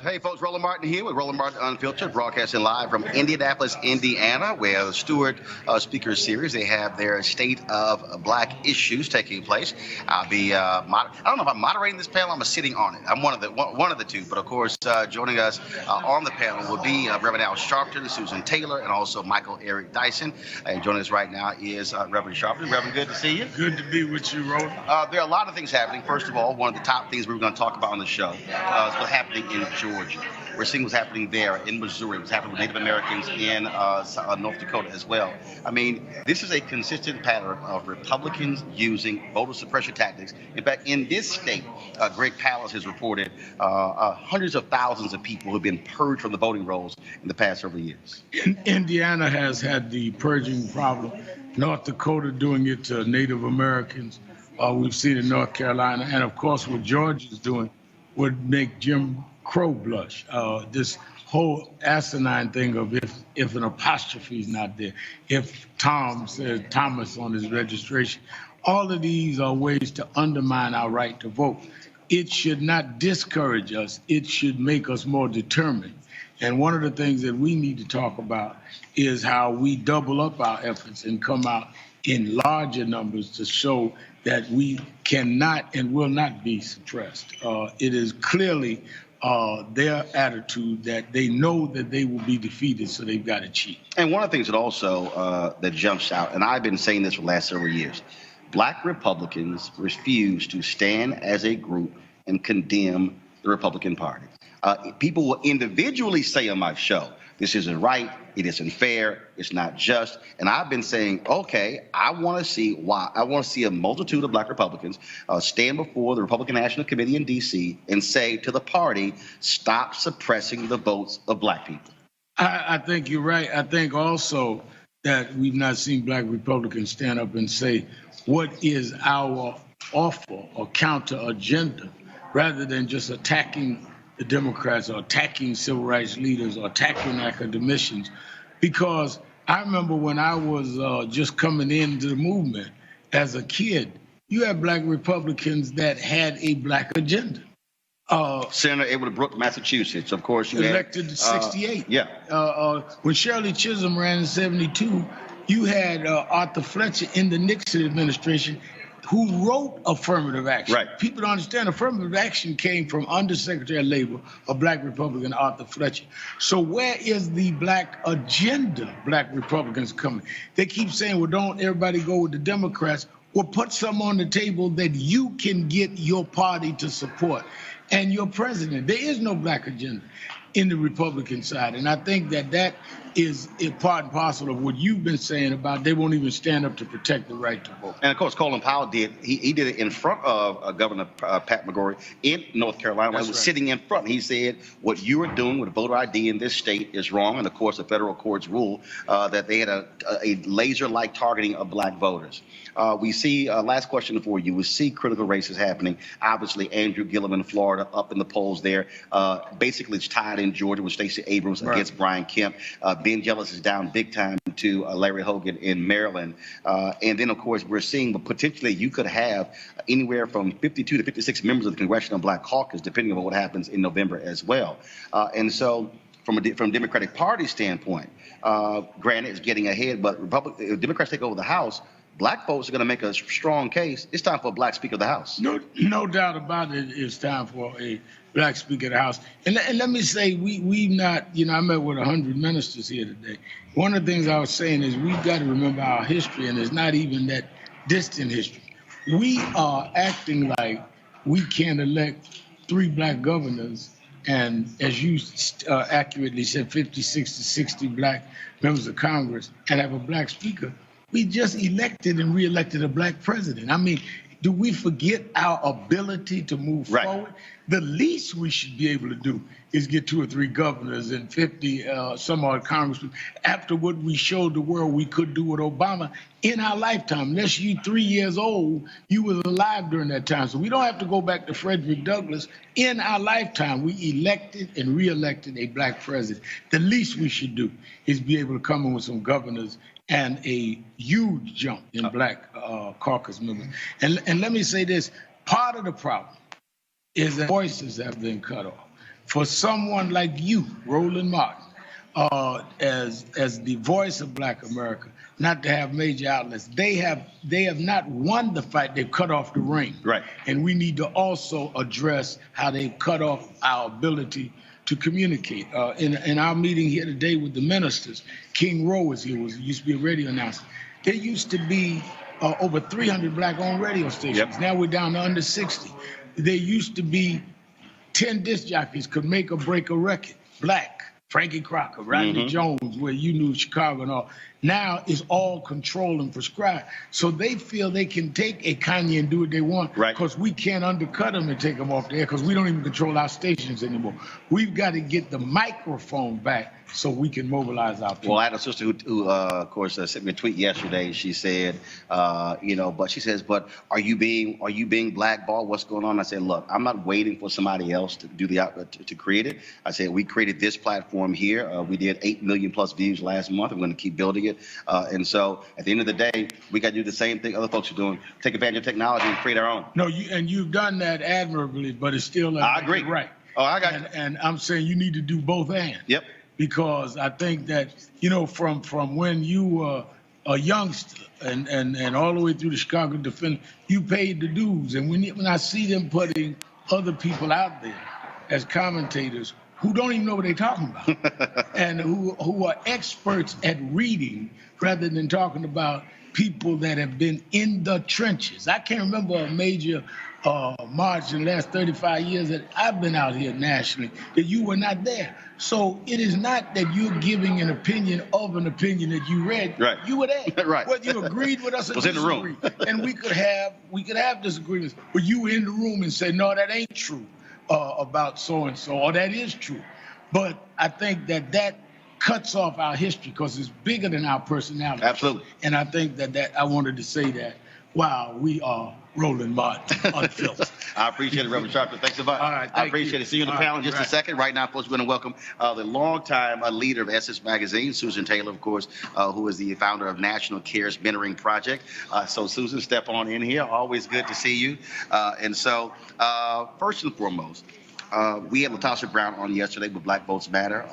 Hey, folks, Roland Martin here with Roland Martin Unfiltered, broadcasting live from Indianapolis, Indiana, where the Stewart Speaker Series, they have their State of Black Issues taking place. I'll be, I don't know if I'm moderating this panel, I'm sitting on it. I'm one of the two, but of course, joining us on the panel will be Reverend Al Sharpton, Susan Taylor, and also Michael Eric Dyson. And joining us right now is Reverend Sharpton. Reverend, good to see you. Good to be with you, Roland. There are a lot of things happening. First of all, one of the top things we were going to talk about on the show is what's happening in Georgia. We're seeing what's happening there in Missouri, what's happening with Native Americans in North Dakota as well. I mean, this is a consistent pattern of Republicans using voter suppression tactics. In fact, in this state, Greg Palast has reported hundreds of thousands of people who have been purged from the voting rolls in the past several years. Indiana has had the purging problem. North Dakota doing it to Native Americans. We've seen it in North Carolina. And, of course, what Georgia's doing would make Jim Crow blush. This whole asinine thing of if an apostrophe is not there, if Tom says Thomas on his registration, all of these are ways to undermine our right to vote. It should not discourage us. It should make us more determined. And one of the things that we need to talk about is how we double up our efforts and come out in larger numbers to show that we cannot and will not be suppressed. It is clearly their attitude that they know that they will be defeated, so they've got to cheat. And one of the things that also that jumps out, and I've been saying this for the last several years, Black Republicans refuse to stand as a group and condemn the Republican Party. People will individually say on my show, this isn't right, it isn't fair, it's not just. And I've been saying, okay, I want to see why. I want to see a multitude of Black Republicans stand before the Republican National Committee in D.C. and say to the party, stop suppressing the votes of Black people. I think you're right. I think also that we've not seen Black Republicans stand up and say, what is our offer or counter agenda, rather than just attacking the Democrats or attacking civil rights leaders or attacking academicians. Because I remember when I was just coming into the movement as a kid, you had Black Republicans that had a Black agenda. Senator Edward Brooke, Massachusetts, of course. You elected in 68. When Shirley Chisholm ran in 72, you had Arthur Fletcher in the Nixon administration who wrote affirmative action. Right. People don't understand affirmative action came from Undersecretary of Labor, a Black Republican, Arthur Fletcher. So where is the Black agenda, Black Republicans coming? They keep saying, well, don't everybody go with the Democrats. Well, put some on the table that you can get your party to support and your president. There is no Black agenda in the Republican side. And I think that that is a part and parcel of what you've been saying about they won't even stand up to protect the right to vote. And of course, Colin Powell did. He did it in front of Governor Pat McCrory in North Carolina. He was right. Sitting in front. He said, what you are doing with voter ID in this state is wrong. And of course, the federal courts ruled that they had a laser-like targeting of Black voters. We see, last question for you, we see critical races happening. Obviously, Andrew Gillum in Florida up in the polls there. Basically, it's tied in Georgia with Stacey Abrams against Brian Kemp. Ben Jealous is down big time to Larry Hogan in Maryland. And then, of course, we're seeing potentially you could have anywhere from 52 to 56 members of the Congressional Black Caucus, depending on what happens in November as well. And so from a Democratic Party standpoint, granted, it's getting ahead, but if Democrats take over the House, Black folks are going to make a strong case. It's time for a Black Speaker of the House. No doubt about it. It's time for a Black Speaker of the House. And let me say, we've not, I met with 100 ministers here today. One of the things I was saying is we've got to remember our history, and it's not even that distant history. We are acting like we can't elect 3 Black governors, and as you accurately said, 56 to 60 Black members of Congress, and have a Black Speaker. We just elected and reelected a Black president. I mean, do we forget our ability to move forward? The least we should be able to do is get 2 or 3 governors and 50 some odd congressmen after what we showed the world we could do with Obama in our lifetime. Unless you 3 years old, you was alive during that time. So we don't have to go back to Frederick Douglass. In our lifetime, we elected and reelected a Black president. The least we should do is be able to come in with some governors and a huge jump in Black caucus members. And let me say this, part of the problem is that voices have been cut off. for someone like you, Roland Martin, as the voice of Black America, not to have major outlets. They have not won the fight. They've cut off the ring. Right. And we need to also address how they've cut off our ability to communicate. In our meeting here today with the ministers, King Rowe was here. Used to be a radio announcer. There used to be over 300 Black-owned radio stations. Yep. Now we're down to under 60. There used to be 10 disc jockeys could make or break a record. Black. Frankie Crocker, Rodney Jones, where you knew Chicago and all. Now it's all controlled and prescribed. So they feel they can take a Kanye and do what they want because we can't undercut them and take them off the air because we don't even control our stations anymore. We've got to get the microphone back so we can mobilize our people. Well, I had a sister who of course, sent me a tweet yesterday. She said, but she says, but are you being blackballed? What's going on? I said, look, I'm not waiting for somebody else to do to create it. I said, we created this platform here. We did 8 million plus views last month. We're going to keep building it. And so at the end of the day, we got to do the same thing other folks are doing. Take advantage of technology and create our own. No, you've done that admirably, but it's still I agree. Right. Oh, I got you. And I'm saying you need to do both and. Yep. Because I think that, from when you were a youngster and all the way through the Chicago Defender, you paid the dues. And when I see them putting other people out there as commentators who don't even know what they're talking about and who are experts at reading rather than talking about people that have been in the trenches. I can't remember a major march in the last 35 years that I've been out here nationally that you were not there. So it is not that you're giving an opinion of an opinion that you read. Right. You were there. Right. Whether you agreed with us or was in the room. and we could have disagreements, but you were in the room and said, no, that ain't true about so and so, or that is true. But I think that cuts off our history because it's bigger than our personality. Absolutely. And I think that I wanted to say that. Wow, we are Roland Martin, unfiltered. I appreciate it, Reverend Sharpton. Thanks so much. All right, I appreciate it. See you in the panel in just a second. Right now, folks, we're going to welcome the longtime leader of Essence Magazine, Susan Taylor, of course, who is the founder of National Care's Mentoring Project. So, Susan, step on in here. Always good to see you. First and foremost, we had Latasha Brown on yesterday with Black Votes Matter.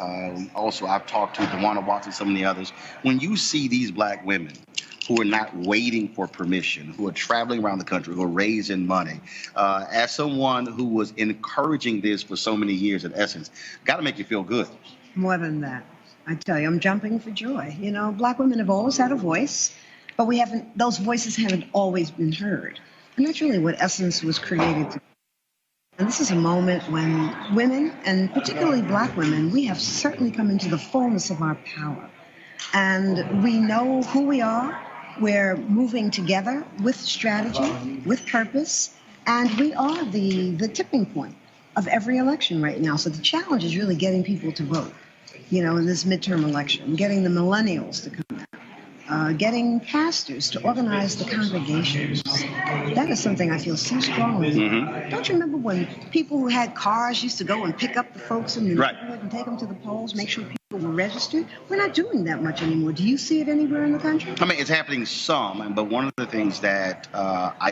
Also, I've talked to Dewana Watson, some of the others. When you see these Black women who are not waiting for permission, who are traveling around the country, who are raising money, as someone who was encouraging this for so many years at Essence, got to make you feel good. More than that. I tell you, I'm jumping for joy. Black women have always had a voice, but those voices haven't always been heard. And that's really what Essence was created to do. And this is a moment when women, and particularly Black women, we have certainly come into the fullness of our power. And we know who we are. We're moving together with strategy, with purpose, and we are the tipping point of every election right now. So the challenge is really getting people to vote, in this midterm election, getting the millennials to come out, getting pastors to organize the congregations. That is something I feel so strongly. Don't you remember when people who had cars used to go and pick up the folks in the neighborhood and take them to the polls, make sure people were registered? We're not doing that much anymore. Do you see it anywhere in the country? I mean, it's happening some, but one of the things that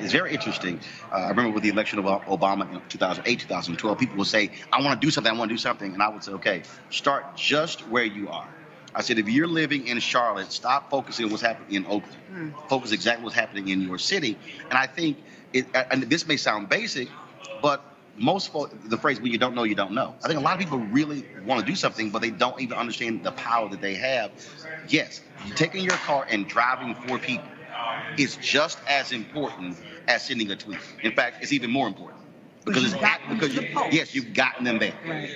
is very interesting, I remember with the election of Obama in 2008, 2012, people would say, I want to do something, and I would say, okay, start just where you are. I said, if you're living in Charlotte, stop focusing on what's happening in Oakland. Focus exactly what's happening in your city. And I think, and this may sound basic, but most folks, the phrase, when you don't know, you don't know. I think a lot of people really want to do something, but they don't even understand the power that they have. Yes, taking your car and driving for people is just as important as sending a tweet. In fact, it's even more important. Because you've gotten them there. Right.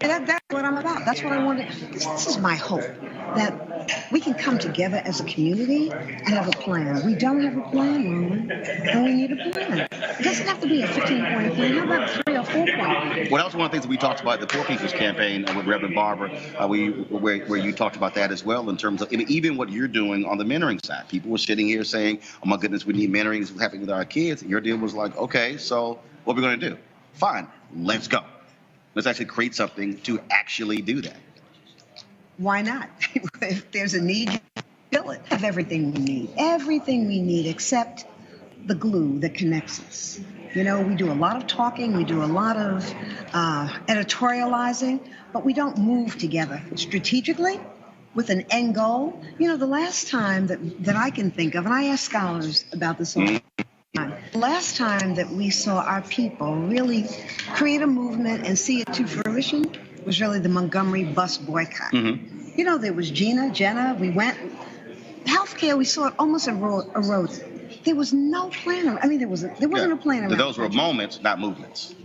And that's what I'm about. That's what I wanted. This is my hope, that we can come together as a community and have a plan. We don't have a plan, Roland, and we need a plan. It doesn't have to be a 15-point plan. How about a 3 or 4 point? Well, that was one of the things that we talked about at the Poor People's Campaign with Reverend Barber, where you talked about that as well in terms of even what you're doing on the mentoring side. People were sitting here saying, oh, my goodness, we need mentoring. This is what's happening with our kids. And your deal was like, okay, so what are we going to do? Fine, let's go. Let's actually create something to actually do that. Why not? If there's a need, fill it. Have everything we need. Everything we need except the glue that connects us. You know, we do a lot of talking, we do a lot of editorializing, but we don't move together strategically with an end goal. You know, the last time that I can think of, and I ask scholars about this all the time, the last time that we saw our people really create a movement and see it to fruition was really the Montgomery bus boycott. Mm-hmm. You know, there was Jenna, we went, healthcare, we saw it almost eroded. There was no plan. I mean, there wasn't a plan. Those were moments, not movements.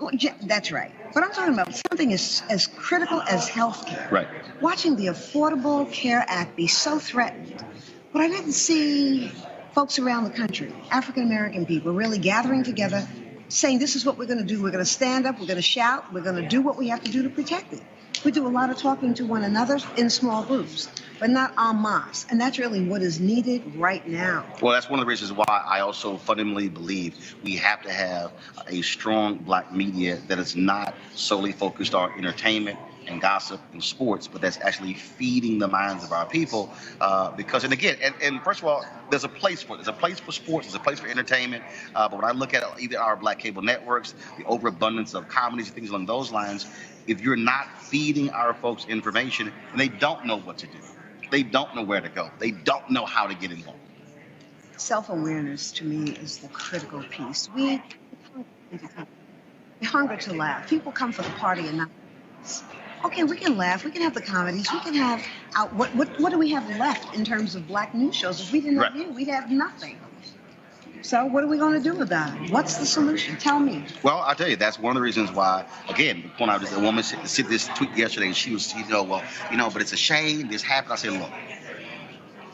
Well, that's right. But I'm talking about something as critical as healthcare. Right. Watching the Affordable Care Act be so threatened, but I didn't see folks around the country, African American people, really gathering together, saying this is what we're going to do. We're going to stand up. We're going to shout. We're going to do what we have to do to protect it. We do a lot of talking to one another in small groups, but not en masse. And that's really what is needed right now. Well, that's one of the reasons why I also fundamentally believe we have to have a strong black media that is not solely focused on entertainment and gossip and sports, but that's actually feeding the minds of our people. Because, and again, and first of all, there's a place for it. There's a place for sports. There's a place for entertainment. But when I look at either our black cable networks, the overabundance of comedies, things along those lines, if you're not feeding our folks information, and they don't know what to do, they don't know where to go, they don't know how to get involved. Self-awareness to me is the critical piece. We hunger to laugh. People come for the party and not. Okay, we can laugh. We can have the comedies. We can have what do we have left in terms of black news shows? If we didn't have you, we'd have nothing. So what are we going to do about it? What's the solution? Tell me. Well, I'll tell you, that's one of the reasons why, again, when I was a woman said this tweet yesterday, and she was, but it's a shame this happened. I said, look,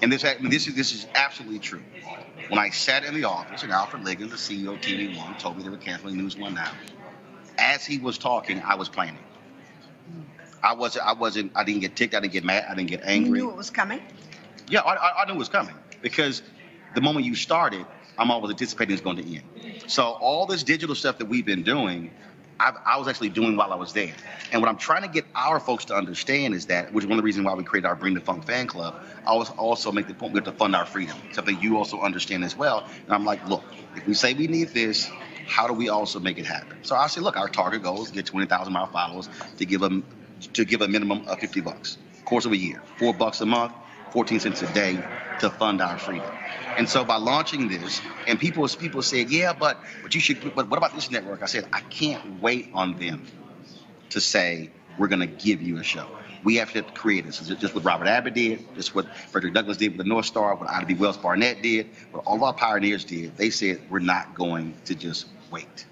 and this is absolutely true. When I sat in the office, and Alfred Liggins, the CEO of TV One, told me they were canceling News One now. As he was talking, I was planning. I didn't get ticked, I didn't get mad, I didn't get angry. You knew it was coming? Yeah, I knew it was coming, because the moment you started, I'm always anticipating it's going to end. So all this digital stuff that we've been doing, I was actually doing while I was there. And what I'm trying to get our folks to understand is that, which is one of the reasons why we created our Bring the Funk fan club, I also make the point we have to fund our freedom, something you also understand as well. And I'm like, look, if we say we need this, how do we also make it happen? So I say, look, our target goal is to get 20,000 mile followers to give a minimum of $50, course of a year, $4 a month, 14 cents a day to fund our freedom. And so by launching this, and people said, yeah, but what about this network? I said, I can't wait on them to say, we're going to give you a show. We have to create this. Just what Robert Abbott did, just what Frederick Douglass did with the North Star, what Ida B. Wells Barnett did, what all of our pioneers did. They said, we're not going to just wait.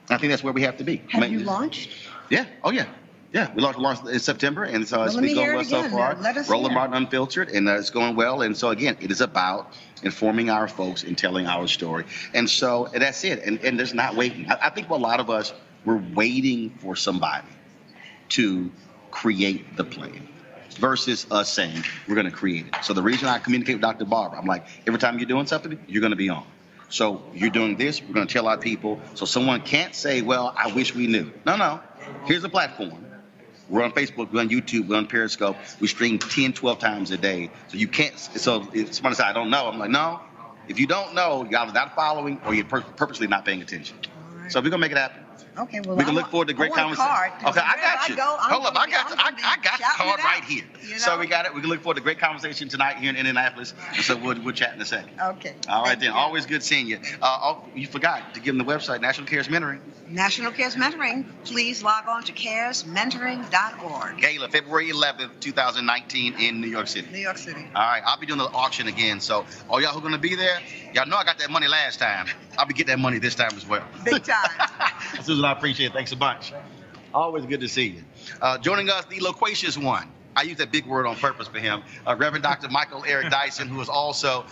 And I think that's where we have to be. Have you launched? Yeah. Oh, yeah. Yeah, we launched in September, and so it's been going well so far. Roland Martin Unfiltered, and it's going well. And so, again, it is about informing our folks and telling our story. And so that's it. And there's not waiting. I think a lot of us, we're waiting for somebody to create the plan versus us saying we're going to create it. So the reason I communicate with Dr. Barber, I'm like, every time you're doing something, you're going to be on. So you're doing this, we're going to tell our people. So someone can't say, well, I wish we knew. No. Here's the platform. We're on Facebook, we're on YouTube, we're on Periscope. We stream 10, 12 times a day. So you can't, so if somebody says, I don't know, I'm like, no. If you don't know, you're either not following or you're purposely not paying attention. Right. So we're going to make it happen. Okay, well, we can look forward to great conversation. Okay, I got you. Hold up, I got the card right here. You know? So we got it. We can look forward to great conversation tonight here in Indianapolis. And so we'll chat in a second. Okay. All right then. Always good seeing you. You forgot to give them the website, National Cares Mentoring. National Cares Mentoring. Please log on to caresmentoring.org. Gala, February 11th, 2019 in New York City. New York City. All right, I'll be doing the auction again. So all y'all who are going to be there, y'all know I got that money last time. I'll be getting that money this time as well. Big time. Susan, I appreciate it. Thanks a bunch. Always good to see you. Joining us, the loquacious one. I use that big word on purpose for him. Reverend Dr. Michael Eric Dyson, who is also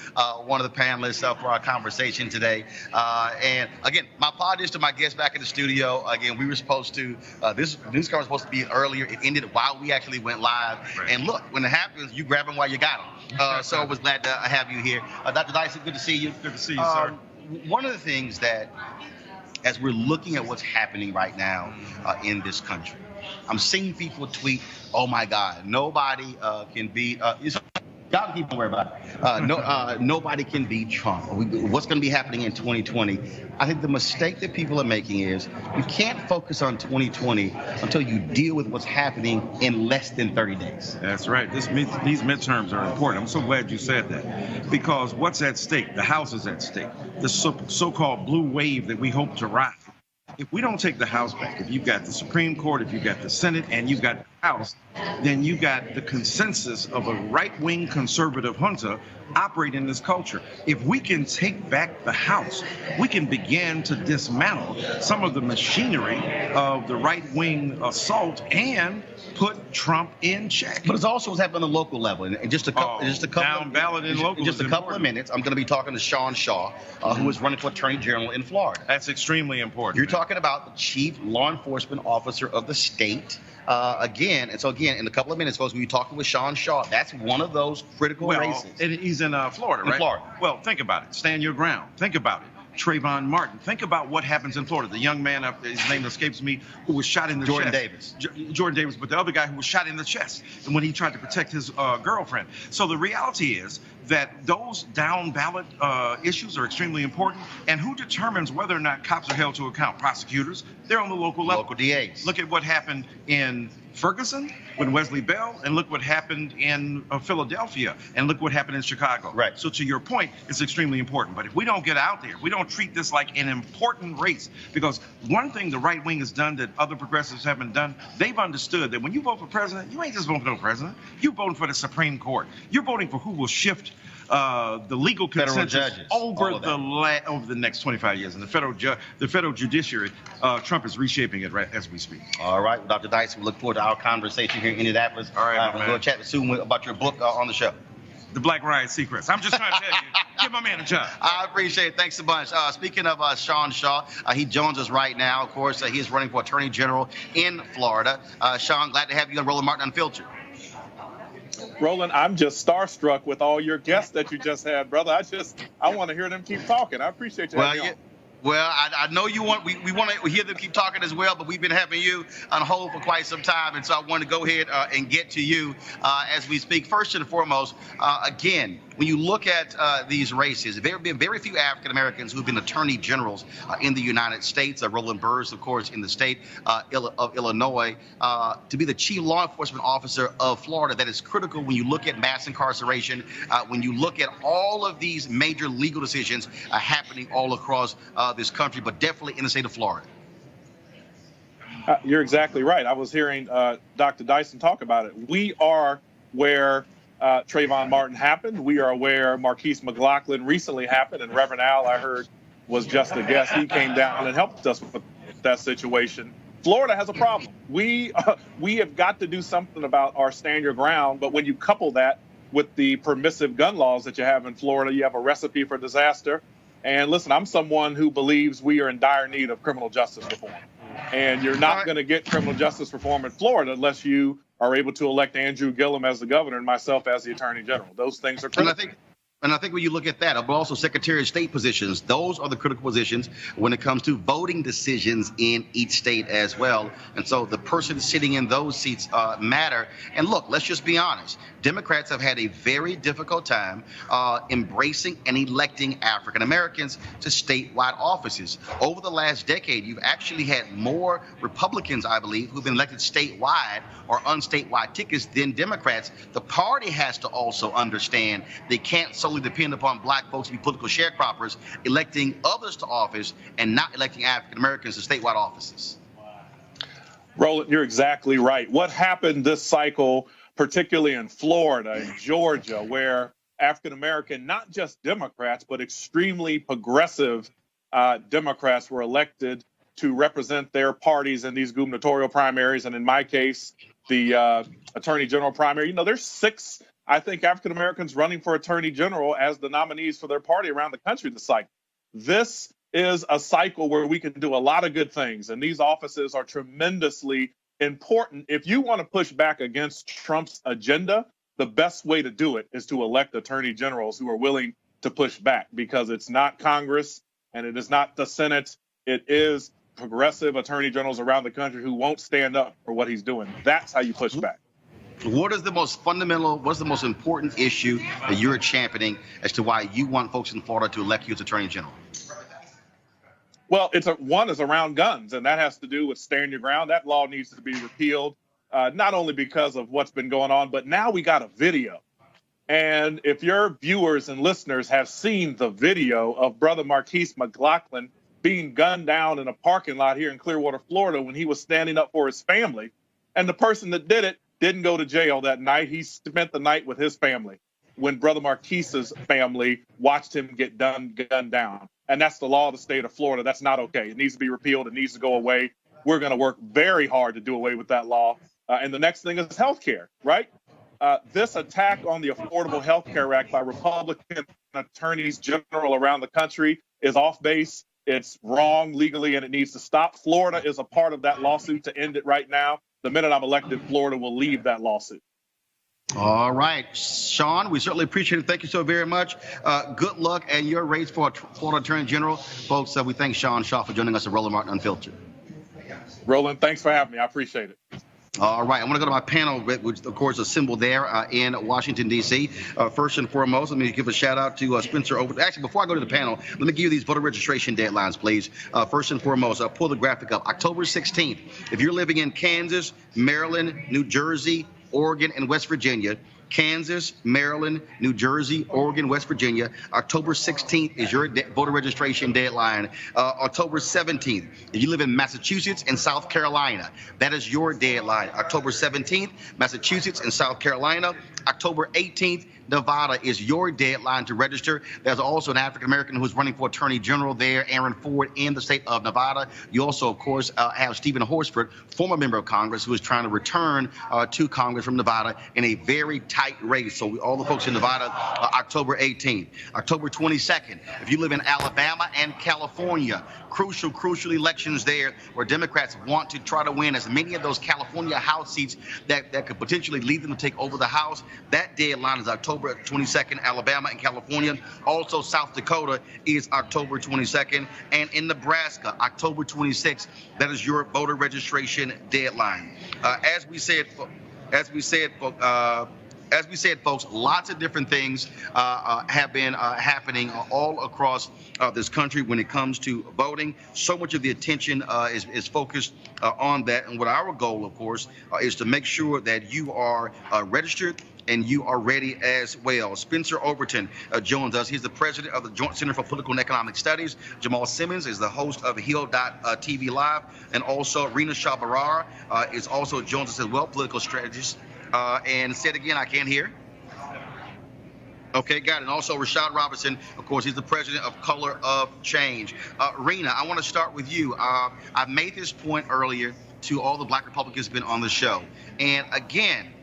one of the panelists for our conversation today. And again, my apologies to my guests back in the studio. Again, we were supposed to, this news conference was supposed to be earlier. It ended while we actually went live. Right. And look, when it happens, you grab them while you got them. So I was glad to have you here. Dr. Dyson, good to see you. Good to see you, sir. One of the things that, as we're looking at what's happening right now in this country, I'm seeing people tweet, oh my God, nobody can beat, Y'all can keep on worrying about it. Nobody can beat Trump. What's going to be happening in 2020? I think the mistake that people are making is you can't focus on 2020 until you deal with what's happening in less than 30 days. That's right. These midterms are important. I'm so glad you said that, because what's at stake? The House is at stake. The so-called blue wave that we hope to ride. If we don't take the House back, if you've got the Supreme Court, if you've got the Senate, and you've got the House, then you got the consensus of a right-wing conservative junta operating this culture. If we can take back the House, we can begin to dismantle some of the machinery of the right-wing assault and put Trump in check. But it's also what's happening on the local level. And just a couple down ballot in local. Just a couple of minutes, I'm going to be talking to Sean Shaw, who is running for Attorney General in Florida. That's extremely important. You're talking about the chief law enforcement officer of the state. Again, in a couple of minutes, folks, we'll be talking with Sean Shaw. That's one of those critical races. He's in Florida, right? In Florida. Well, think about it. Stand your ground. Think about it. Trayvon Martin. Think about what happens in Florida. The young man, his name escapes me, who was shot in the chest. Jordan Davis, but the other guy who was shot in the chest when he tried to protect his girlfriend. So the reality is that those down ballot issues are extremely important. And who determines whether or not cops are held to account? Prosecutors. They're on the local level. Local DAs. Look at what happened in Ferguson with Wesley Bell, and look what happened in Philadelphia, and look what happened in Chicago. Right. So to your point, it's extremely important. But if we don't get out there, we don't treat this like an important race, because one thing the right wing has done that other progressives haven't done, they've understood that when you vote for president, you ain't just voting for no president. You're voting for the Supreme Court. You're voting for who will shift the legal consensus over the next 25 years. And the federal judiciary, Trump is reshaping it right as we speak. All right, Dr. Dyson, we look forward to our conversation here in Indianapolis. All right, we're going to chat soon about your book on the show. The Black Riot Secrets. I'm just trying to tell you, give my man a job. I appreciate it. Thanks so much. Speaking of Sean Shaw, he joins us right now. Of course, he is running for Attorney General in Florida. Sean, glad to have you on Roland Martin Unfiltered. Roland, I'm just starstruck with all your guests that you just had, brother. I want to hear them keep talking. I appreciate you having me on. Well, I know you want we want to hear them keep talking as well, but we've been having you on hold for quite some time, and so I want to go ahead and get to you as we speak. First and foremost, again, when you look at these races, there have been very few African Americans who've been attorney generals in the United States. Roland Burrs, of course, in the state of Illinois, to be the chief law enforcement officer of Florida. That is critical when you look at mass incarceration, when you look at all of these major legal decisions happening all across this country, but definitely in the state of Florida. You're exactly right. I was hearing Dr. Dyson talk about it. We are where Trayvon Martin happened. We are where Marquise McLaughlin recently happened, and Reverend Al, I heard, was just a guest. He came down and helped us with that situation. Florida has a problem. We have got to do something about our stand your ground, but when you couple that with the permissive gun laws that you have in Florida, you have a recipe for disaster. And listen, I'm someone who believes we are in dire need of criminal justice reform. And you're not going to get criminal justice reform in Florida unless you are able to elect Andrew Gillum as the governor and myself as the attorney general. Those things are critical. And I think when you look at that, but also Secretary of State positions, those are the critical positions when it comes to voting decisions in each state as well. And so the person sitting in those seats matter. And look, let's just be honest. Democrats have had a very difficult time embracing and electing African Americans to statewide offices. Over the last decade, you've actually had more Republicans, I believe, who've been elected statewide or unstatewide tickets than Democrats. The party has to also understand they can't solely depend upon black folks to be political sharecroppers, electing others to office and not electing African Americans to statewide offices. Roland, you're exactly right. What happened this cycle, particularly in Florida and Georgia, where African American, not just Democrats, but extremely progressive Democrats were elected to represent their parties in these gubernatorial primaries, and in my case, the attorney general primary. You know, there's 6, I think, African Americans running for attorney general as the nominees for their party around the country this cycle. This is a cycle where we can do a lot of good things, and these offices are tremendously important. If you want to push back against Trump's agenda, the best way to do it is to elect attorney generals who are willing to push back, because it's not Congress and it is not the Senate. It is progressive attorney generals around the country who won't stand up for what he's doing. That's how you push back. What is the most fundamental, what's the most important issue that you're championing as to why you want folks in Florida to elect you as Attorney General? Well, one is around guns, and that has to do with stand your ground. That law needs to be repealed, not only because of what's been going on, but now we got a video. And if your viewers and listeners have seen the video of Brother Marquise McLaughlin being gunned down in a parking lot here in Clearwater, Florida, when he was standing up for his family, and the person that did it didn't go to jail that night. He spent the night with his family when Brother Marquise's family watched him get gunned down. And that's the law of the state of Florida. That's not okay. It needs to be repealed. It needs to go away. We're going to work very hard to do away with that law. And the next thing is health care, right? This attack on the Affordable Health Care Act by Republican attorneys general around the country is off base. It's wrong legally, and it needs to stop. Florida is a part of that lawsuit to end it right now. The minute I'm elected, Florida will leave that lawsuit. All right, Sean, we certainly appreciate it. Thank you so very much. Good luck and your race for Florida Attorney General. Folks, we thank Sean Shaw for joining us at Roland Martin Unfiltered. Roland, thanks for having me. I appreciate it. All right, I want to go to my panel, which, of course, is assembled there in Washington, D.C. First and foremost, let me give a shout-out to Spencer Overton. Actually, before I go to the panel, let me give you these voter registration deadlines, please. First and foremost, pull the graphic up. October 16th, if you're living in Kansas, Maryland, New Jersey, Oregon, and West Virginia, Kansas, Maryland, New Jersey, Oregon, West Virginia. October 16th is your voter registration deadline. October 17th, if you live in Massachusetts and South Carolina, that is your deadline. October 17th, Massachusetts and South Carolina. October 18th, Nevada is your deadline to register. There's also an African-American who's running for Attorney General there, Aaron Ford, in the state of Nevada. You also, of course, have Stephen Horsford, former member of Congress, who is trying to return to Congress from Nevada in a very tight race. So all the folks in Nevada, October 18th. October 22nd, if you live in Alabama and California, crucial elections there where Democrats want to try to win as many of those California House seats that could potentially lead them to take over the House. That deadline is October 22nd, Alabama and California. Also, South Dakota is October 22nd. And in Nebraska, October 26th, that is your voter registration deadline. As we said, folks, lots of different things have been happening all across this country when it comes to voting. So much of the attention is focused on that. And what our goal, of course, is to make sure that you are registered and you are ready as well. Spencer Overton joins us. He's the president of the Joint Center for Political and Economic Studies. Jamal Simmons is the host of Hill.TV Live. And also Rena Shabarar is also joins us as well, political strategist. And say it again, I can't hear. Okay, got it. And also Rashad Robinson, of course, he's the president of Color of Change. Rena, I want to start with you. I made this point earlier to all the Black Republicans who've been on the show. And again,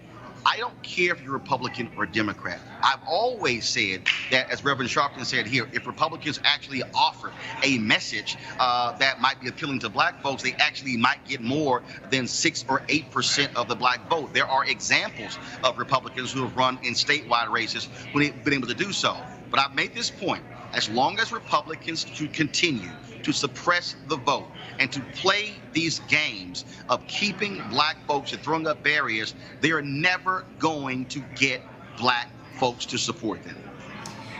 I don't care if you're Republican or Democrat. I've always said that, as Reverend Sharpton said here, if Republicans actually offer a message that might be appealing to black folks, they actually might get more than 6 or 8% of the black vote. There are examples of Republicans who have run in statewide races when they've been able to do so. But I've made this point. As long as Republicans continue to suppress the vote and to play these games of keeping black folks and throwing up barriers, they are never going to get black folks to support them.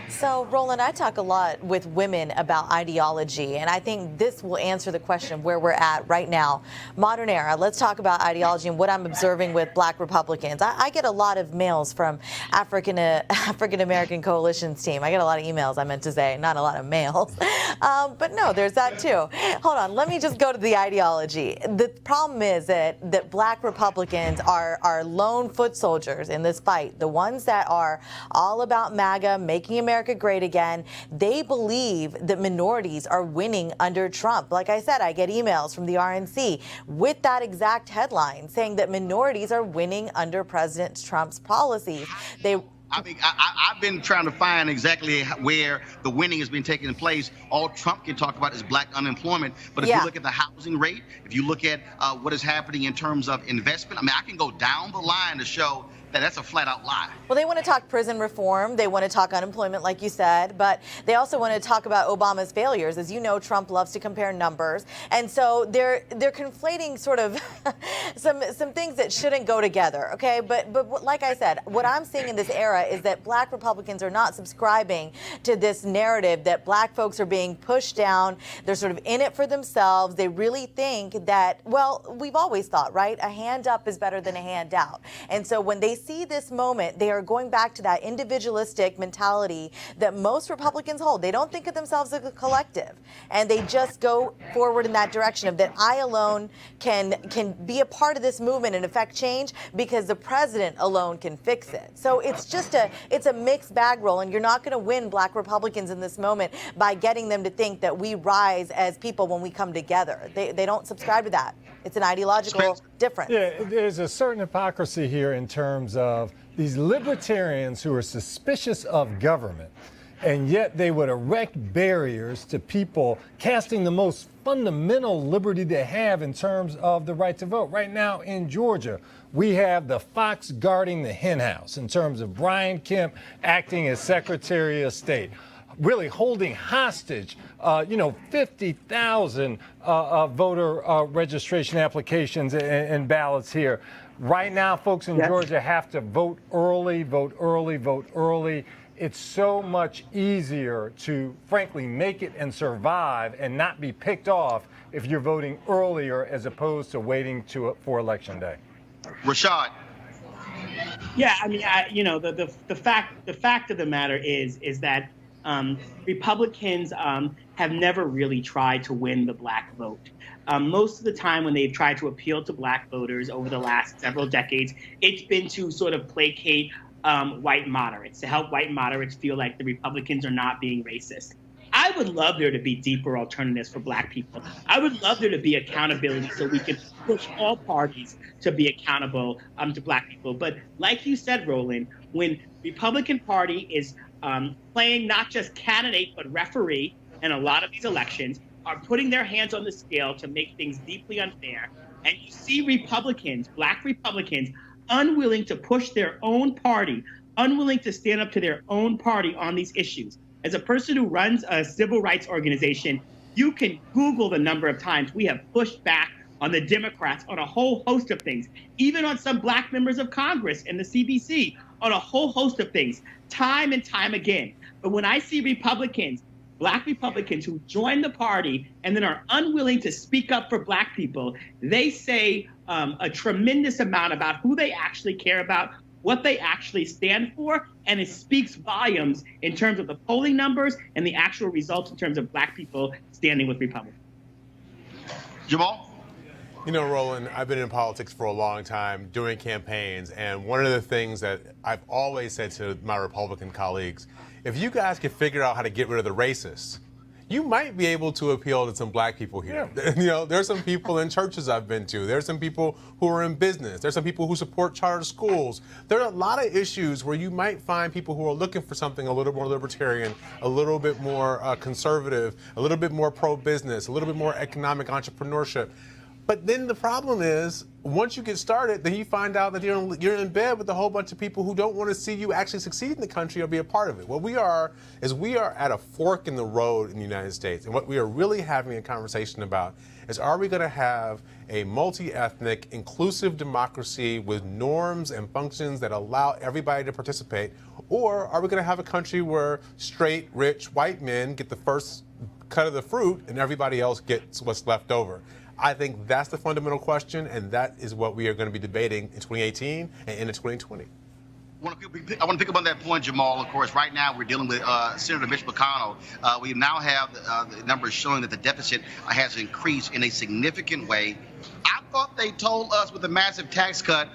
So, Roland, I talk a lot with women about ideology, and I think this will answer the question where we're at right now. Modern era, let's talk about ideology and what I'm observing with black Republicans. I get a lot of mails from African-American Coalition's team. I get a lot of emails, I meant to say, not a lot of mails. But no, there's that too. Hold on, let me just go to the ideology. The problem is that black Republicans are lone foot soldiers in this fight. The ones that are all about MAGA, making America great again. They believe that minorities are winning under Trump. Like I said, I get emails from the RNC with that exact headline saying that minorities are winning under President Trump's policies. I've been trying to find exactly where the winning has been taking place. All Trump can talk about is black unemployment. But if you look at the housing rate, if you look at what is happening in terms of investment, I mean, I can go down the line to show That's a flat-out lie. Well, they want to talk prison reform. They want to talk unemployment, like you said, but they also want to talk about Obama's failures. As you know, Trump loves to compare numbers, and so they're conflating sort of some things that shouldn't go together. Okay, but like I said, what I'm seeing in this era is that Black Republicans are not subscribing to this narrative that Black folks are being pushed down. They're sort of in it for themselves. They really think that, well, we've always thought, right? A hand up is better than a hand out, and so when they see this moment, they are going back to that individualistic mentality that most Republicans hold. They don't think of themselves as a collective, and they just go forward in that direction of that I alone can be a part of this movement and affect change because the president alone can fix it. So it's a mixed bag, Roland. You're not going to win Black Republicans in this moment by getting them to think that we rise as people when we come together. They don't subscribe to that. It's an ideological difference. Yeah, there's a certain hypocrisy here in terms of these libertarians who are suspicious of government, and yet they would erect barriers to people casting the most fundamental liberty they have in terms of the right to vote. Right now in Georgia, we have the fox guarding the hen house in terms of Brian Kemp acting as Secretary of State, really holding hostage, 50,000 voter registration applications and ballots here. Right now, folks in Georgia have to vote early, vote early, vote early. It's so much easier to, frankly, make it and survive and not be picked off if you're voting earlier as opposed to waiting for Election Day. Rashad. Yeah, I mean, the fact of the matter is that Republicans have never really tried to win the Black vote. Most of the time when they've tried to appeal to Black voters over the last several decades, it's been to sort of placate white moderates, to help white moderates feel like the Republicans are not being racist. I would love there to be deeper alternatives for Black people. I would love there to be accountability so we can push all parties to be accountable to Black people. But like you said, Roland, when Republican Party is playing not just candidate but referee in a lot of these elections, are putting their hands on the scale to make things deeply unfair, and you see Republicans, Black Republicans, unwilling to push their own party, unwilling to stand up to their own party on these issues. As a person who runs a civil rights organization, you can Google the number of times we have pushed back on the Democrats on a whole host of things, even on some Black members of Congress and the CBC, on a whole host of things, time and time again. But when I see Republicans, Black Republicans who join the party and then are unwilling to speak up for Black people, they say a tremendous amount about who they actually care about, what they actually stand for, and it speaks volumes in terms of the polling numbers and the actual results in terms of Black people standing with Republicans. Jamal? You know, Roland, I've been in politics for a long time, doing campaigns, and one of the things that I've always said to my Republican colleagues, if you guys could figure out how to get rid of the racists, you might be able to appeal to some Black people here. Yeah. There's some people in churches I've been to. There's some people who are in business. There's some people who support charter schools. There are a lot of issues where you might find people who are looking for something a little more libertarian, a little bit more conservative, a little bit more pro-business, a little bit more economic entrepreneurship. But then the problem is, once you get started, then you find out that you're in bed with a whole bunch of people who don't want to see you actually succeed in the country or be a part of it. What we are at a fork in the road in the United States. And what we are really having a conversation about is, are we going to have a multi-ethnic, inclusive democracy with norms and functions that allow everybody to participate? Or are we going to have a country where straight, rich, white men get the first cut of the fruit and everybody else gets what's left over? I think that's the fundamental question, and that is what we are going to be debating in 2018 and into 2020. I want to pick up on that point, Jamal. Of course, right now we're dealing with Senator Mitch McConnell. We now have the numbers showing that the deficit has increased in a significant way. I thought they told us with the massive tax cut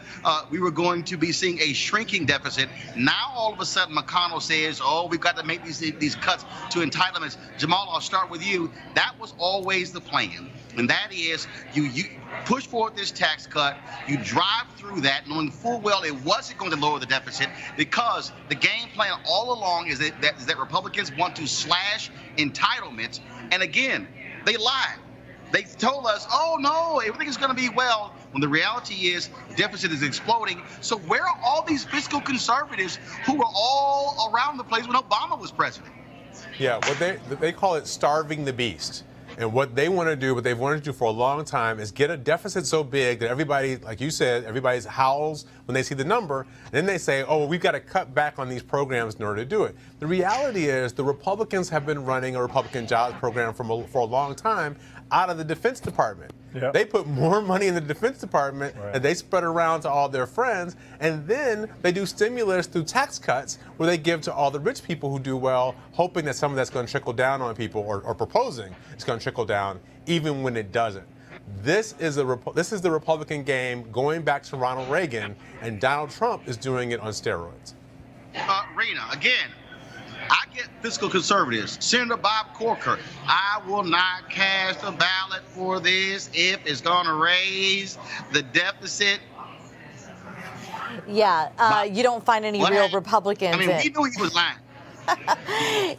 we were going to be seeing a shrinking deficit. Now all of a sudden McConnell says, oh, we've got to make these cuts to entitlements. Jamal, I'll start with you. That was always the plan. And that is you push forward this tax cut, you drive through that knowing full well it wasn't going to lower the deficit, because the game plan all along is that Republicans want to slash entitlements. And again, they lied. They told us, oh, no, everything is going to be well. when the reality is the deficit is exploding. So where are all these fiscal conservatives who were all around the place when Obama was president? Yeah, what they call it starving the beast. And what they want to do, what they've wanted to do for a long time, is get a deficit so big that everybody, like you said, everybody howls when they see the number. And then they say, oh, well, we've got to cut back on these programs in order to do it. The reality is the Republicans have been running a Republican jobs program for a long time out of the Defense Department. Yep. They put more money in the Defense Department and they spread around to all their friends. And then they do stimulus through tax cuts where they give to all the rich people who do well, hoping that some of that's going to trickle down on people, or proposing it's going to trickle down, even when it doesn't. This is the Republican game going back to Ronald Reagan, and Donald Trump is doing it on steroids. Rhea, again, I get fiscal conservatives. Senator Bob Corker, I will not cast a ballot for this if it's going to raise the deficit. Yeah, you don't find any real Republicans. I mean, we knew he was lying.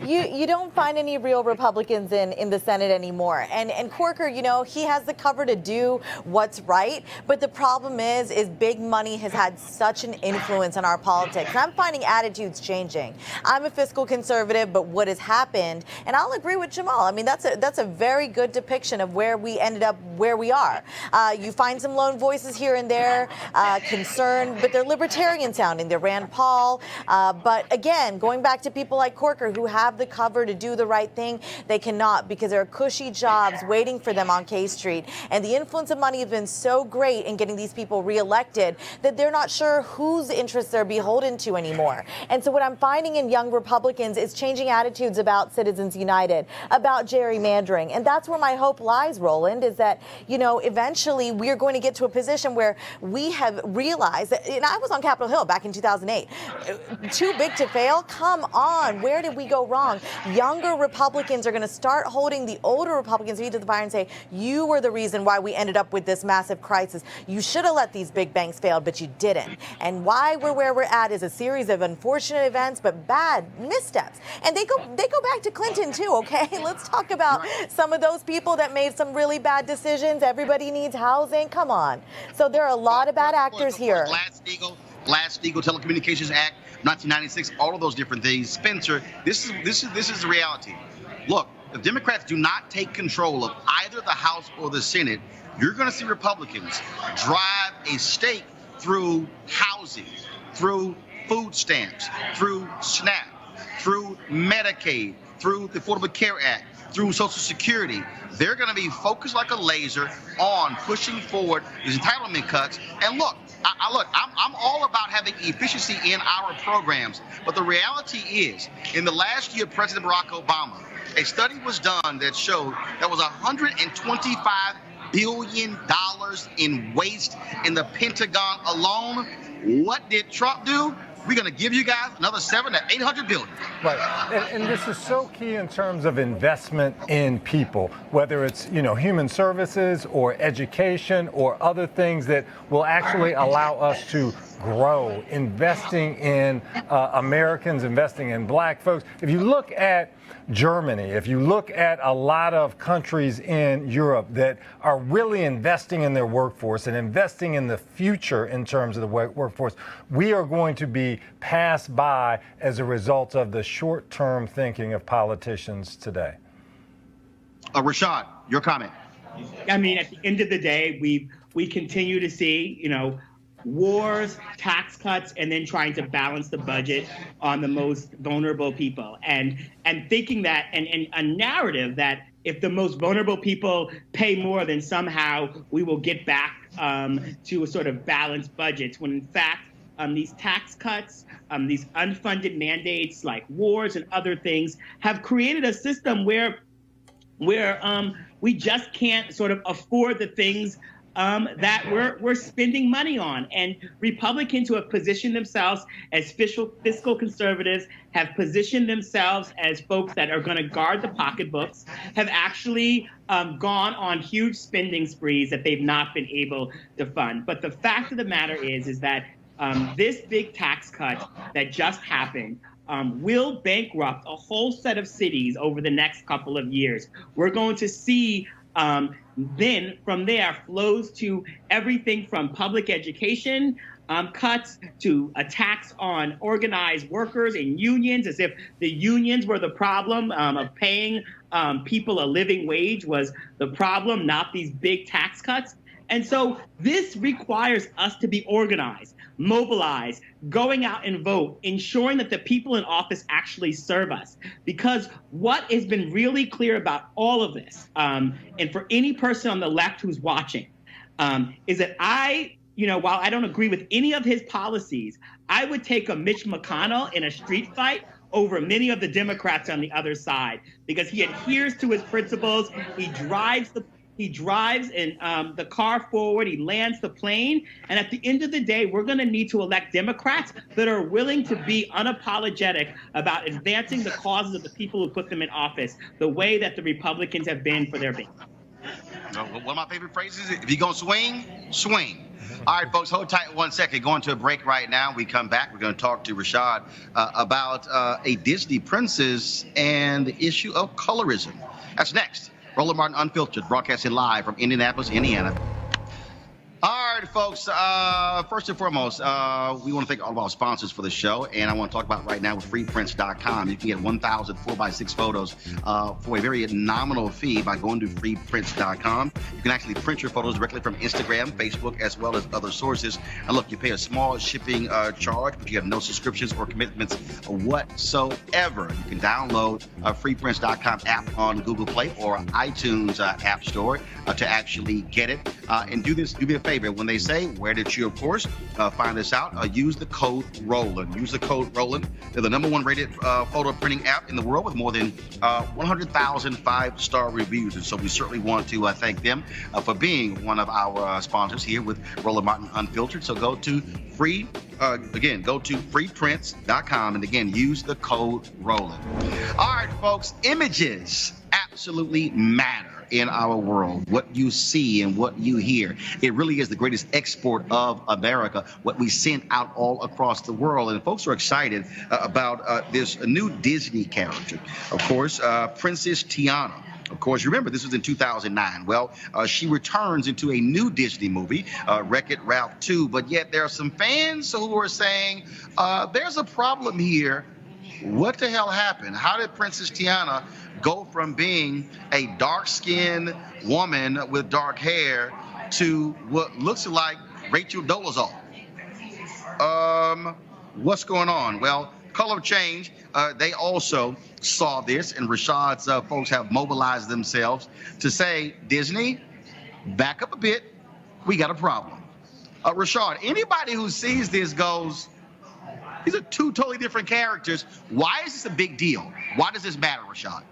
You don't find any real Republicans in the Senate anymore. And Corker, you know, he has the cover to do what's right. But the problem is big money has had such an influence on our politics. And I'm finding attitudes changing. I'm a fiscal conservative, but what has happened, and I'll agree with Jamal. I mean, that's a very good depiction of where we ended up where we are. You find some lone voices here and there, concerned, but they're libertarian sounding. They're Rand Paul. But again, going back to people like Corker who have the cover to do the right thing, they cannot, because there are cushy jobs waiting for them on K Street. And the influence of money has been so great in getting these people reelected that they're not sure whose interests they're beholden to anymore. And so what I'm finding in young Republicans is changing attitudes about Citizens United, about gerrymandering. And that's where my hope lies, Roland, is that, you know, eventually we're going to get to a position where we have realized that, and I was on Capitol Hill back in 2008, too big to fail? Come on. Where did we go wrong? Younger Republicans are going to start holding the older Republicans' feet to the fire and say, you were the reason why we ended up with this massive crisis. You should have let these big banks fail, but you didn't. And why we're where we're at is a series of unfortunate events, but bad missteps. And they go back to Clinton too, okay? Let's talk about some of those people that made some really bad decisions. Everybody needs housing. Come on. So there are a lot of bad actors here. Glass-Steagall Telecommunications Act, 1996, all of those different things. Spencer, this is the reality. Look, if Democrats do not take control of either the House or the Senate, you're going to see Republicans drive a stake through housing, through food stamps, through SNAP, through Medicaid, through the Affordable Care Act, through Social Security. They're going to be focused like a laser on pushing forward these entitlement cuts. And look, I'm all about having efficiency in our programs. But the reality is, in the last year of President Barack Obama, a study was done that showed that was $125 billion in waste in the Pentagon alone. What did Trump do? We're going to give you guys another $700 to $800 billion. Right, and this is so key in terms of investment in people, whether it's, you know, human services or education or other things that will actually allow us to grow, investing in Americans, investing in black folks. If you look at Germany, if you look at a lot of countries in Europe that are really investing in their workforce and investing in the future in terms of the workforce, we are going to be passed by as a result of the short-term thinking of politicians today. Rashad, your comment. I mean, at the end of the day, we continue to see, you know, wars, tax cuts, and then trying to balance the budget on the most vulnerable people, and thinking that, and a narrative that if the most vulnerable people pay more, then somehow we will get back to a sort of balanced budget, when in fact these tax cuts, these unfunded mandates like wars and other things have created a system where we just can't sort of afford the things that we're spending money on. And Republicans who have positioned themselves as fiscal conservatives, have positioned themselves as folks that are going to guard the pocketbooks, have actually gone on huge spending sprees that they've not been able to fund. But the fact of the matter is that this big tax cut that just happened will bankrupt a whole set of cities over the next couple of years. We're going to see then from there flows to everything from public education cuts to attacks on organized workers and unions, as if the unions were the problem of paying people a living wage was the problem, not these big tax cuts. And so this requires us to be organized, mobilized, going out and vote, ensuring that the people in office actually serve us. Because what has been really clear about all of this, and for any person on the left who's watching, is that while I don't agree with any of his policies, I would take a Mitch McConnell in a street fight over many of the Democrats on the other side, because he adheres to his principles. He drives the car forward. He lands the plane. And at the end of the day, we're going to need to elect Democrats that are willing to be unapologetic about advancing the causes of the people who put them in office, the way that the Republicans have been for their base. One of my favorite phrases is, if you're going to swing, swing. All right, folks, hold tight 1 second. Going to a break right now. We come back. We're going to talk to Rashad about a Disney princess and the issue of colorism. That's next. Roland Martin Unfiltered, broadcasting live from Indianapolis, Indiana. All right, folks, first and foremost, we want to thank all of our sponsors for the show, and I want to talk about right now with freeprints.com. You can get 1,000 4x6 photos for a very nominal fee by going to freeprints.com. You can actually print your photos directly from Instagram, Facebook, as well as other sources. And look, you pay a small shipping charge, but you have no subscriptions or commitments whatsoever. You can download freeprints.com app on Google Play or iTunes App Store to actually get it. And do me a favor. When they say, where did you, of course, find this out? Use the code Roland. Use the code Roland. They're the #1 rated photo printing app in the world with more than 100,000 5-star reviews. And so we certainly want to thank them for being one of our sponsors here with Roland Martin Unfiltered. So go to freeprints.com and again, use the code Roland. All right, folks, images absolutely matter in our world. What you see and what you hear, it really is the greatest export of America, what we send out all across the world. And folks are excited about this new Disney character. Of course, Princess Tiana. Of course, remember, this was in 2009. Well, she returns into a new Disney movie, Wreck-It Ralph 2. But yet there are some fans who are saying there's a problem here. What the hell happened? How did Princess Tiana go from being a dark-skinned woman with dark hair to what looks like Rachel Dolezal? What's going on? Well, Color Change, they also saw this, and Rashad's folks have mobilized themselves to say, Disney, back up a bit. We got a problem. Rashad, anybody who sees this goes, these are two totally different characters. Why is this a big deal? Why does this matter, Rashad?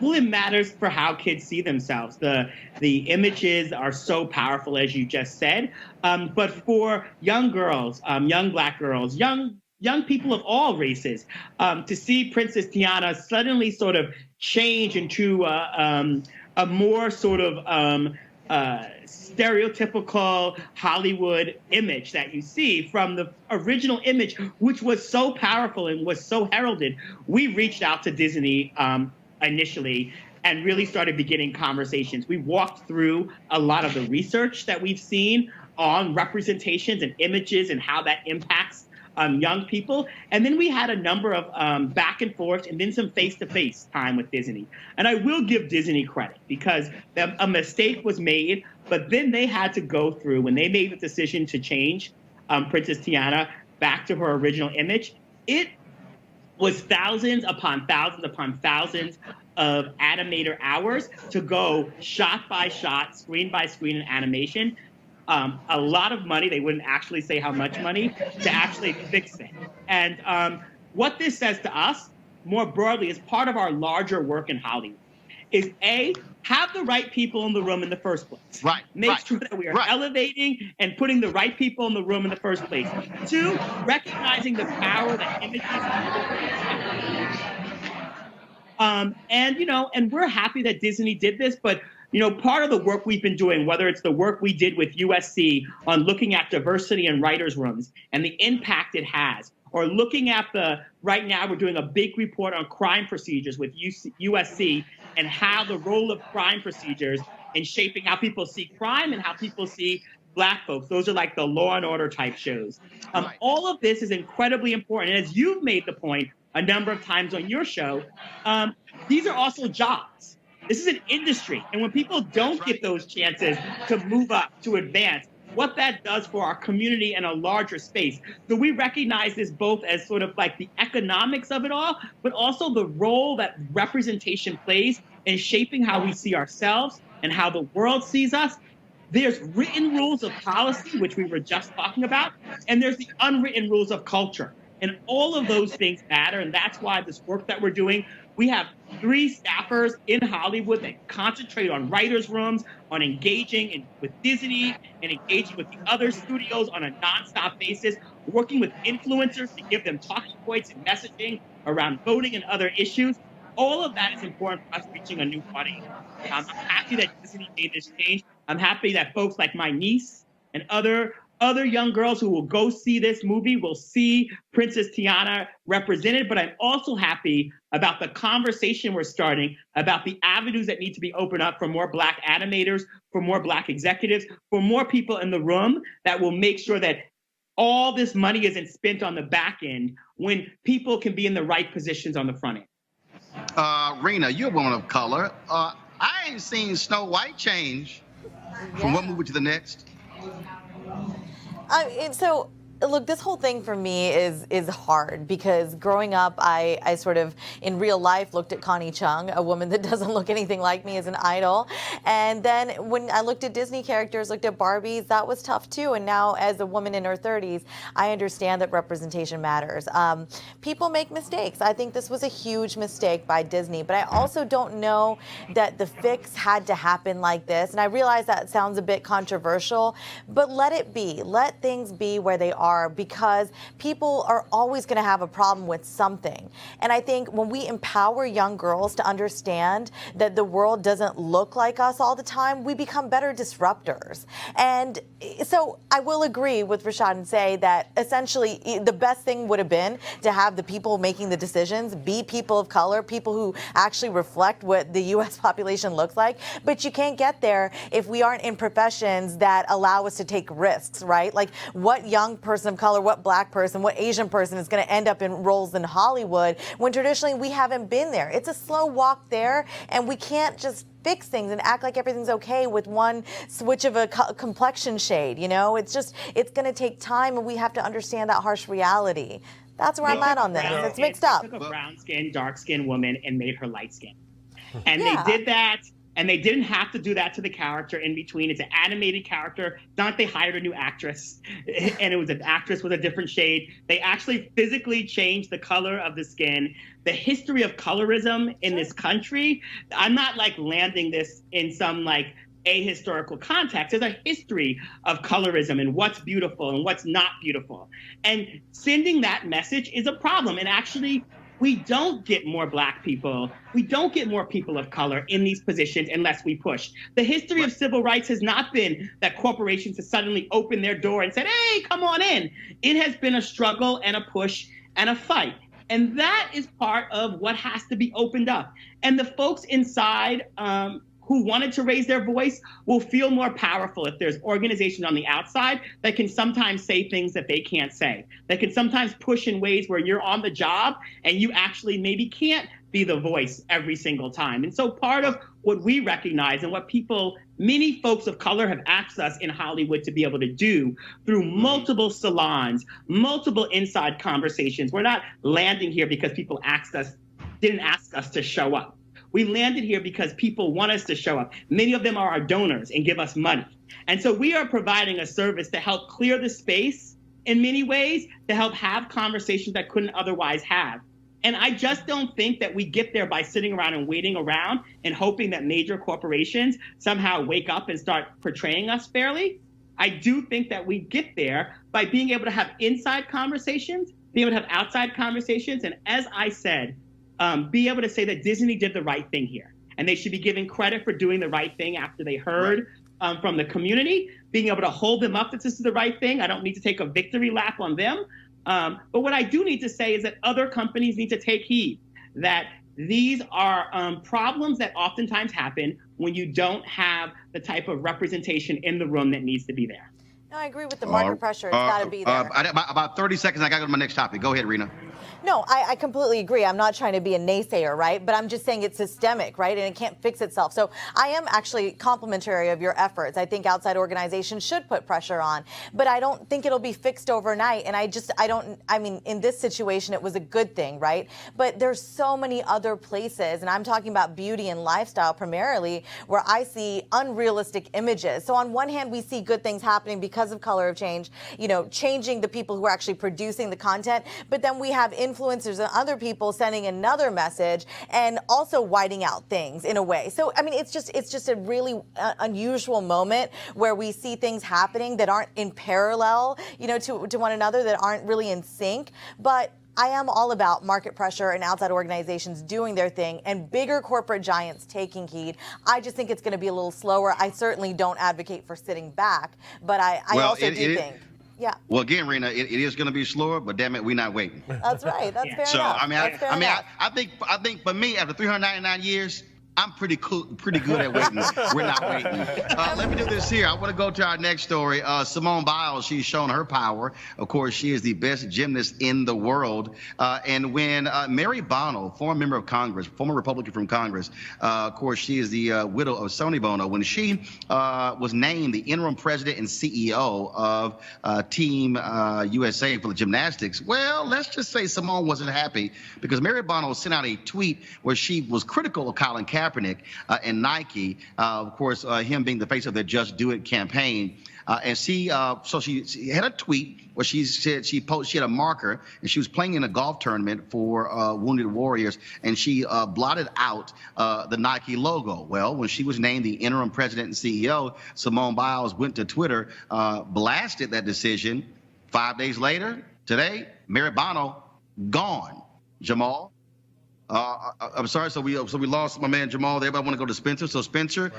Well, it matters for how kids see themselves. The images are so powerful, as you just said. But for young girls, young Black girls, young people of all races, to see Princess Tiana suddenly sort of change into a more sort of stereotypical Hollywood image that you see from the original image, which was so powerful and was so heralded, we reached out to Disney initially and really started beginning conversations. We walked through a lot of the research that we've seen on representations and images and how that impacts young people. And then we had a number of back and forth and then some face-to-face time with Disney. And I will give Disney credit because a mistake was made, but then they had to go through, when they made the decision to change Princess Tiana back to her original image, it was thousands upon thousands upon thousands of animator hours to go shot by shot, screen by screen in animation. A lot of money, they wouldn't actually say how much money, to actually fix it. And what this says to us, more broadly, as part of our larger work in Hollywood, is A, have the right people in the room in the first place. Right. Make sure that we are elevating and putting the right people in the room in the first place. 2, recognizing the power that images have. And we're happy that Disney did this, but part of the work we've been doing, whether it's the work we did with USC on looking at diversity in writers' rooms and the impact it has, or looking at right now we're doing a big report on crime procedures with USC and how the role of crime procedures in shaping how people see crime and how people see Black folks. Those are like the Law and Order type shows. All of this is incredibly important. And as you've made the point a number of times on your show, these are also jobs. This is an industry. And when people don't get those chances to move up, to advance, what that does for our community in a larger space. So we recognize this both as sort of like the economics of it all, but also the role that representation plays in shaping how we see ourselves and how the world sees us. There's written rules of policy, which we were just talking about, and there's the unwritten rules of culture. And all of those things matter, and that's why this work that we're doing, we have 3 staffers in Hollywood that concentrate on writers' rooms, on engaging with Disney and engaging with the other studios on a nonstop basis, working with influencers to give them talking points and messaging around voting and other issues. All of that is important for us reaching a new audience. I'm happy that Disney made this change. I'm happy that folks like my niece and other young girls who will go see this movie will see Princess Tiana represented, but I'm also happy about the conversation we're starting about the avenues that need to be opened up for more Black animators, for more Black executives, for more people in the room that will make sure that all this money isn't spent on the back end when people can be in the right positions on the front end. Rhea, you're a woman of color. I ain't seen Snow White change from one movie to the next. So, look, this whole thing for me is hard because growing up, I sort of, in real life, looked at Connie Chung, a woman that doesn't look anything like me, as an idol. And then when I looked at Disney characters, looked at Barbies, that was tough too. And now as a woman in her 30s, I understand that representation matters. People make mistakes. I think this was a huge mistake by Disney, but I also don't know that the fix had to happen like this. And I realize that sounds a bit controversial, but let it be. Let things be where they are, because people are always going to have a problem with something. And I think when we empower young girls to understand that the world doesn't look like us all the time, we become better disruptors. And so I will agree with Rashad and say that essentially the best thing would have been to have the people making the decisions be people of color, people who actually reflect what the U.S. population looks like. But you can't get there if we aren't in professions that allow us to take risks, right? Like, what young person of color, what Black person, what Asian person is going to end up in roles in Hollywood when traditionally we haven't been there? It's a slow walk there, and we can't just fix things and act like everything's okay with one switch of a complexion shade. You know, it's going to take time, and we have to understand that harsh reality. That's where I'm at on this. It's mixed up. They took a brown-skinned, dark-skinned woman and made her light-skinned. And they did that. And they didn't have to do that to the character in between. It's an animated character. It's not like they hired a new actress, and it was an actress with a different shade. They actually physically changed the color of the skin. The history of colorism in this country, I'm not like landing this in some like ahistorical context. There's a history of colorism and what's beautiful and what's not beautiful. And sending that message is a problem. And actually, we don't get more Black people. We don't get more people of color in these positions unless we push. The history of civil rights has not been that corporations have suddenly opened their door and said, hey, come on in. It has been a struggle and a push and a fight. And that is part of what has to be opened up. And the folks inside who wanted to raise their voice will feel more powerful if there's organizations on the outside that can sometimes say things that they can't say, that can sometimes push in ways where you're on the job and you actually maybe can't be the voice every single time. And so part of what we recognize and what many folks of color have asked us in Hollywood to be able to do through multiple salons, multiple inside conversations. We're not landing here because people didn't ask us to show up. We landed here because people want us to show up. Many of them are our donors and give us money. And so we are providing a service to help clear the space in many ways, to help have conversations that couldn't otherwise have. And I just don't think that we get there by sitting around and waiting around and hoping that major corporations somehow wake up and start portraying us fairly. I do think that we get there by being able to have inside conversations, being able to have outside conversations. And as I said, be able to say that Disney did the right thing here. And they should be given credit for doing the right thing after they heard from the community, being able to hold them up that this is the right thing. I don't need to take a victory lap on them. But what I do need to say is that other companies need to take heed, that These are problems that oftentimes happen when you don't have the type of representation in the room that needs to be there. No, I agree with the market pressure. It's got to be there. About 30 seconds. I got to go to my next topic. Go ahead, Rena. No, I completely agree. I'm not trying to be a naysayer, right? But I'm just saying it's systemic, right? And it can't fix itself. So I am actually complimentary of your efforts. I think outside organizations should put pressure on, but I don't think it'll be fixed overnight. And I mean, in this situation, it was a good thing, right? But there's so many other places, and I'm talking about beauty and lifestyle primarily, where I see unrealistic images. So on one hand, we see good things happening because of Color of Change, changing the people who are actually producing the content. But then we have influencers and other people sending another message and also whiting out things in a way. So, I mean, it's just a really unusual moment where we see things happening that aren't in parallel, to one another, that aren't really in sync. But I am all about market pressure and outside organizations doing their thing and bigger corporate giants taking heed. I just think it's going to be a little slower. I certainly don't advocate for sitting back, but I also do think. Yeah. Well, again, Rena, it is going to be slower, but damn it, we're not waiting. That's right. That's fair enough. So I think for me, after 399 years, I'm pretty good at waiting. We're not waiting. Let me do this here. I want to go to our next story. Simone Biles, she's shown her power. Of course, she is the best gymnast in the world. And when Mary Bono, former member of Congress, former Republican from Congress, of course, she is the widow of Sonny Bono. When she was named the interim president and CEO of Team USA for the gymnastics, well, let's just say Simone wasn't happy because Mary Bono sent out a tweet where she was critical of Colin Kaepernick and Nike, of course, him being the face of their Just Do It campaign. And she had a tweet where she said she had a marker and she was playing in a golf tournament for Wounded Warriors, and she blotted out the Nike logo. Well, when she was named the interim president and CEO, Simone Biles went to Twitter, blasted that decision. 5 days later, today, Mary Bono gone. Jamal. I'm sorry. So we lost my man Jamal there, but I want to go to Spencer. So Spencer,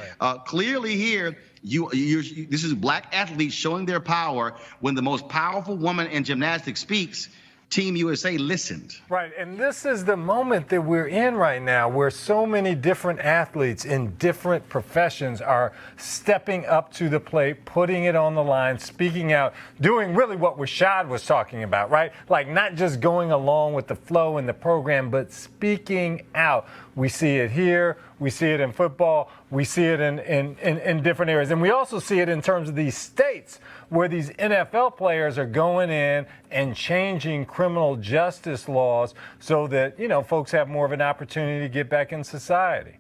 clearly here, this is black athletes showing their power. When the most powerful woman in gymnastics speaks, Team USA listened. Right, and this is the moment that we're in right now where so many different athletes in different professions are stepping up to the plate, putting it on the line, speaking out, doing really what Rashad was talking about, right? Like not just going along with the flow in the program, but speaking out. We see it here, we see it in football, we see it in different areas. And we also see it in terms of these states where these NFL players are going in and changing criminal justice laws so that, folks have more of an opportunity to get back in society.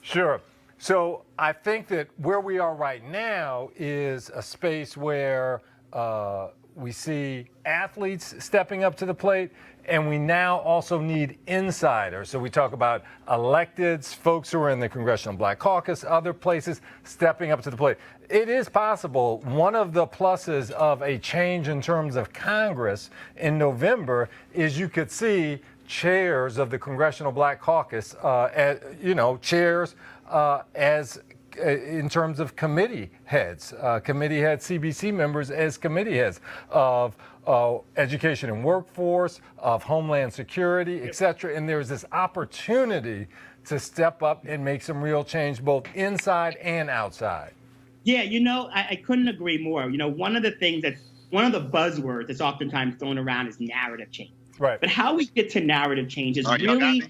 Sure. So I think that where we are right now is a space where we see athletes stepping up to the plate, and we now also need insiders. So we talk about electeds, folks who are in the Congressional Black Caucus, other places stepping up to the plate. It is possible. One of the pluses of a change in terms of Congress in November is you could see chairs of the Congressional Black Caucus, chairs as in terms of committee heads, CBC members as committee heads of education and workforce, of Homeland Security, et cetera. And there's this opportunity to step up and make some real change both inside and outside. Yeah, I couldn't agree more. One of the buzzwords that's oftentimes thrown around is narrative change. Right. But how we get to narrative change is really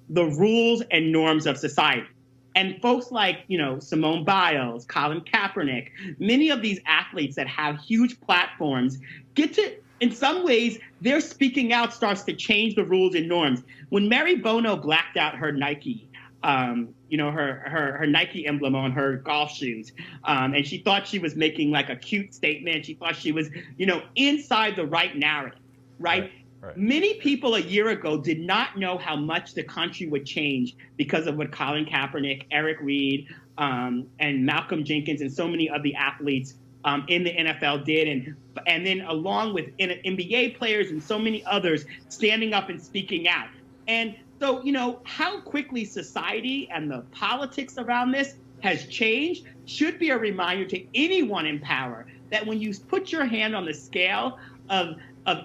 the rules and norms of society. And folks like, Simone Biles, Colin Kaepernick, many of these athletes that have huge platforms get to, in some ways, their speaking out starts to change the rules and norms. When Mary Bono blacked out her Nike, her Nike emblem on her golf shoes, and she thought she was making like a cute statement. She thought she was, inside the right narrative, right? Right. Many people a year ago did not know how much the country would change because of what Colin Kaepernick, Eric Reed, and Malcolm Jenkins and so many of the athletes in the NFL did. And then along with NBA players and so many others standing up and speaking out. And so, how quickly society and the politics around this has changed should be a reminder to anyone in power that when you put your hand on the scale of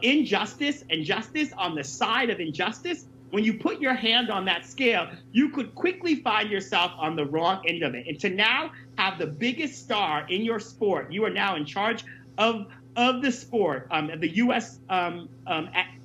injustice and justice, on the side of injustice, when you put your hand on that scale, you could quickly find yourself on the wrong end of it. And to now have the biggest star in your sport, you are now in charge of the sport, of the U.S.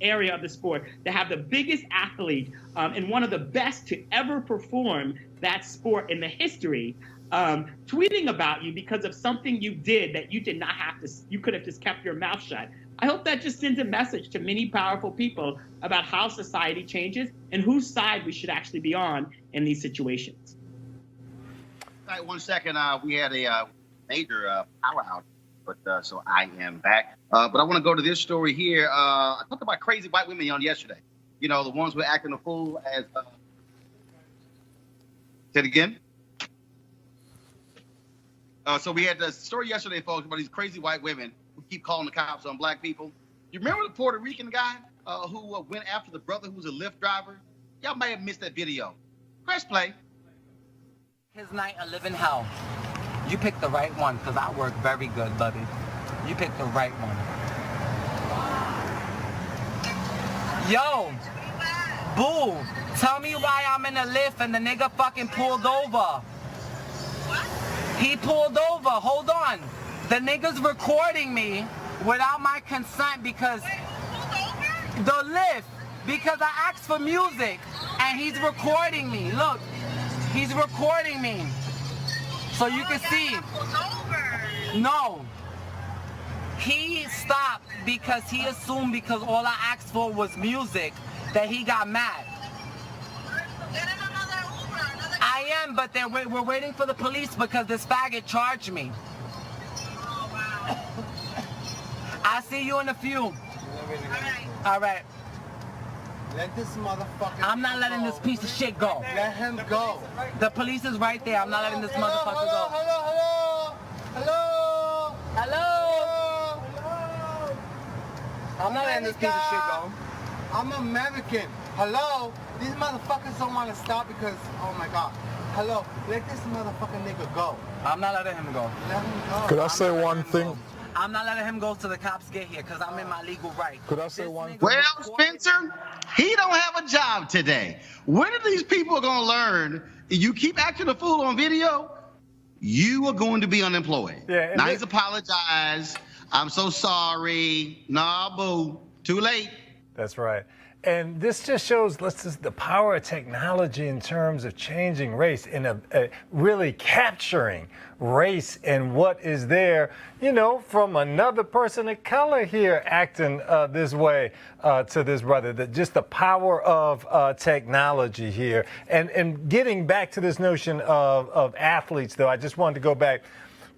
Area of the sport, to have the biggest athlete and one of the best to ever perform that sport in the history, tweeting about you because of something you did that you did not have to, you could have just kept your mouth shut. I hope that just sends a message to many powerful people about how society changes and whose side we should actually be on in these situations. All right, 1 second. We had a major power outage, but so I am back. But I want to go to this story here. I talked about crazy white women on yesterday. You know, the ones who are acting a fool as. Say it again. So we had the story yesterday, folks, about these crazy white women who keep calling the cops on black people. You remember the Puerto Rican guy who went after the brother who was a Lyft driver? Y'all may have missed that video. Press play. His night a living hell. You picked the right one, because I work very good, buddy. You picked the right one. Yo, boo, tell me why I'm in a Lyft and the nigga fucking pulled over. He pulled over, hold on. The nigga's recording me without my consent because the Lyft, because I asked for music and he's recording me. Look, he's recording me. So you can see. No. He stopped because he assumed because all I asked for was music that he got mad. I am, but we're waiting for the police because this faggot charged me. I'll see you in a few. All right. Let this motherfucker. I'm not letting this piece of shit go. Let him go. The police is right there. I'm not letting this motherfucker go. Hello. I'm not letting this piece of shit go. I'm American. Hello. These motherfuckers don't want to stop because, oh my God. Hello. Let this motherfucking nigga go. I'm not letting him go. Let him go. Could I say one thing? I'm not letting him go till the cops get here because I'm in my legal right. Could I say one thing? Well, Spencer, he don't have a job today. When are these people going to learn? You keep acting a fool on video, you are going to be unemployed. Yeah, now he's apologized. I'm so sorry. Nah, boo. Too late. That's right. And this just shows the power of technology in terms of changing race and really capturing race and what is there, you know, from another person of color here acting this way to this brother. That just the power of technology here. And getting back to this notion of athletes, though, I just wanted to go back.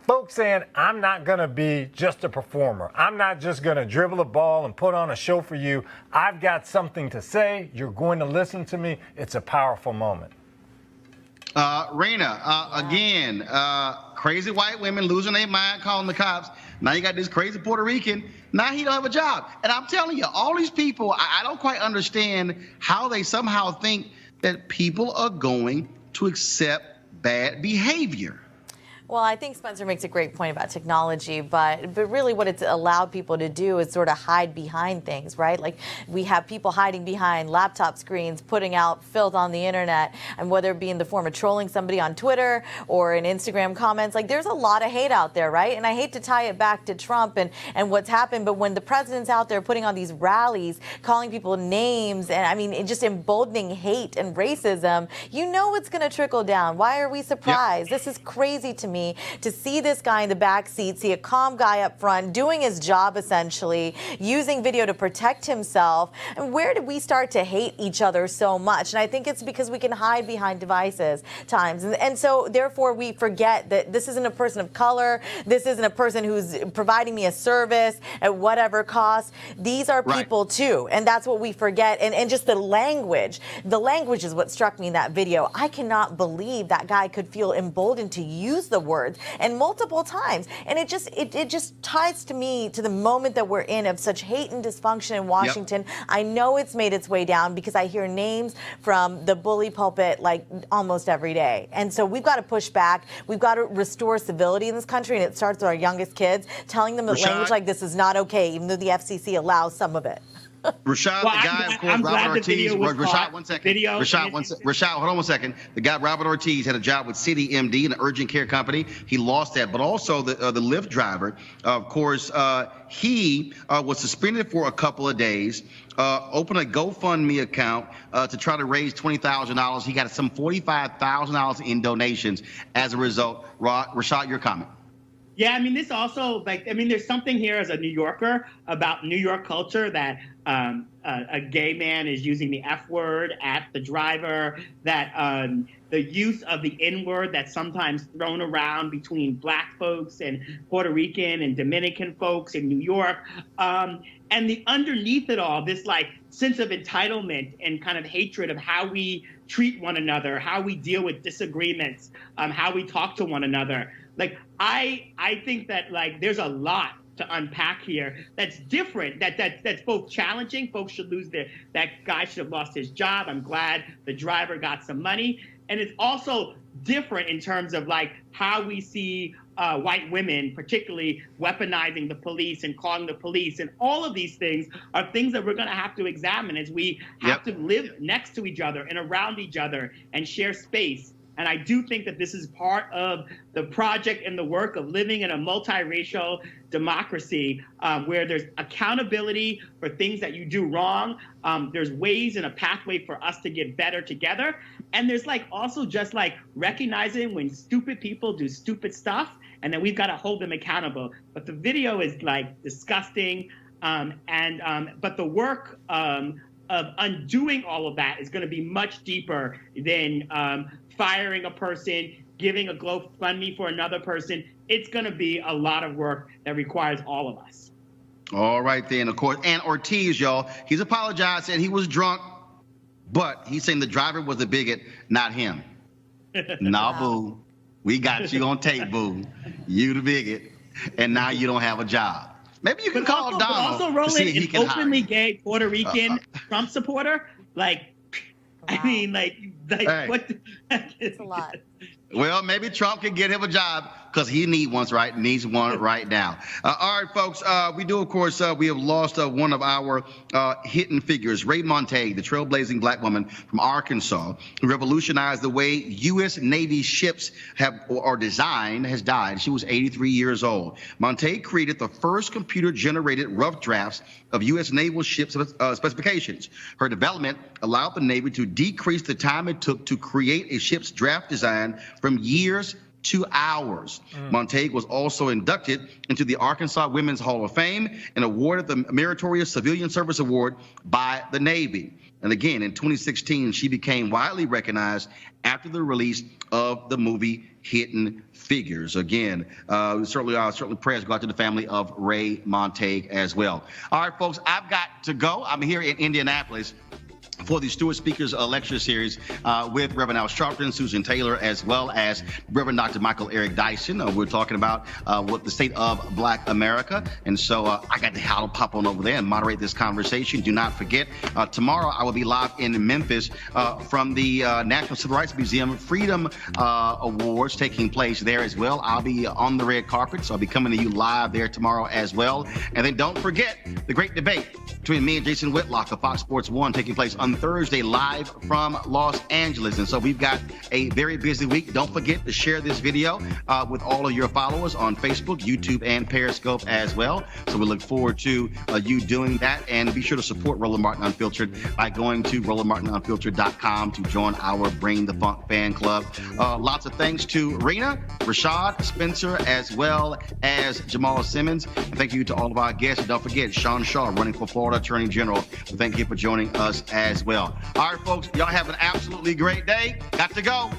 Folks saying, I'm not going to be just a performer. I'm not just going to dribble a ball and put on a show for you. I've got something to say. You're going to listen to me. It's a powerful moment. Rhea, again, crazy white women losing their mind, calling the cops. Now you got this crazy Puerto Rican. Now he don't have a job. And I'm telling you, all these people, I don't quite understand how they somehow think that people are going to accept bad behavior. Well, I think Spencer makes a great point about technology, but really what it's allowed people to do is sort of hide behind things, right? Like we have people hiding behind laptop screens, putting out filth on the internet, and whether it be in the form of trolling somebody on Twitter or in Instagram comments, like there's a lot of hate out there, right? And I hate to tie it back to Trump and what's happened, but when the president's out there putting on these rallies, calling people names, and I mean, it just emboldening hate and racism, you know it's going to trickle down. Why are we surprised? Yep. This is crazy to me to see this guy in the back seat, see a calm guy up front doing his job essentially, using video to protect himself. And where did we start to hate each other so much? And I think it's because we can hide behind devices times. And so therefore we forget that this isn't a person of color. This isn't a person who's providing me a service at whatever cost. These are people too. And that's what we forget. And just the language is what struck me in that video. I cannot believe that guy could feel emboldened to use the words and multiple times. And it just ties to me to the moment that we're in of such hate and dysfunction in Washington. Yep. I know it's made its way down because I hear names from the bully pulpit like almost every day. And so we've got to push back. We've got to restore civility in this country. And it starts with our youngest kids, telling them that language like this is not okay, even though the FCC allows some of it. Rashad, the guy, of course, Robert Ortiz. Rashad, one second. Rashad, hold on one second. The guy, Robert Ortiz, had a job with City MD, an urgent care company. He lost that. But also the Lyft driver, of course, he was suspended for a couple of days, opened a GoFundMe account to try to raise $20,000. He got some $45,000 in donations as a result. Rashad, your comment. Yeah, I mean, this also, there's something here as a New Yorker about New York culture that a gay man is using the F word at the driver, that the use of the N word that's sometimes thrown around between Black folks and Puerto Rican and Dominican folks in New York. And the underneath it all, this like sense of entitlement and kind of hatred of how we treat one another, how we deal with disagreements, how we talk to one another. Like, I think that, like, there's a lot to unpack here that's different, that's both challenging. Folks should lose that guy should have lost his job. I'm glad the driver got some money. And it's also different in terms of, like, how we see white women, particularly weaponizing the police and calling the police. And all of these things are things that we're going to have to examine as we have to live next to each other and around each other and share space. And I do think that this is part of the project and the work of living in a multiracial democracy where there's accountability for things that you do wrong. There's ways and a pathway for us to get better together. And there's like also just like recognizing when stupid people do stupid stuff, and then we've got to hold them accountable. But the video is like disgusting. But the work of undoing all of that is going to be much deeper than firing a person, giving a GoFundMe for another person. It's going to be a lot of work that requires all of us. All right, then, of course. And Ortiz, y'all, he's apologized, said he was drunk, but he's saying the driver was a bigot, not him. Nah, boo. We got you on tape, boo. You the bigot, and now you don't have a job. Maybe you can call Donald. Also, Roland, an openly gay Puerto Rican Trump supporter, like, wow. I mean, like hey. What? It's a lot. Well, maybe Trump can get him a job because he needs one right now. All right, folks, we do, of course, we have lost one of our hidden figures, Rhea Montague, the trailblazing Black woman from Arkansas, who revolutionized the way U.S. Navy ships are designed, has died. She was 83 years old. Montague created the first computer-generated rough drafts of U.S. naval ships specifications. Her development allowed the Navy to decrease the time it took to create a ship's draft design from years to hours. Montague was also inducted into the Arkansas Women's Hall of Fame and awarded the Meritorious Civilian Service Award by the Navy. And again, in 2016, she became widely recognized after the release of the movie Hidden Figures. Again, certainly prayers go out to the family of Rhea Montague as well. All right, folks, I've got to go. I'm here in Indianapolis for the Stewart Speakers lecture series with Reverend Al Sharpton, Susan Taylor, as well as Reverend Dr. Michael Eric Dyson. We're talking about what the state of Black America. And so I got to pop on over there and moderate this conversation. Do not forget, tomorrow I will be live in Memphis from the National Civil Rights Museum Freedom Awards taking place there as well. I'll be on the red carpet, so I'll be coming to you live there tomorrow as well. And then don't forget the great debate between me and Jason Whitlock of Fox Sports 1 taking place on Thursday live from Los Angeles. And so we've got a very busy week. Don't forget to share this video with all of your followers on Facebook, YouTube, and Periscope as well. So we look forward to you doing that. And be sure to support Roland Martin Unfiltered by going to RolandMartinUnfiltered.com to join our Bring the Funk fan club. Lots of thanks to Rena, Rashad, Spencer, as well as Jamal Simmons. And thank you to all of our guests. And don't forget, Sean Shaw, running for Florida Attorney General. Thank you for joining us as well. All right, folks, y'all have an absolutely great day. Got to go.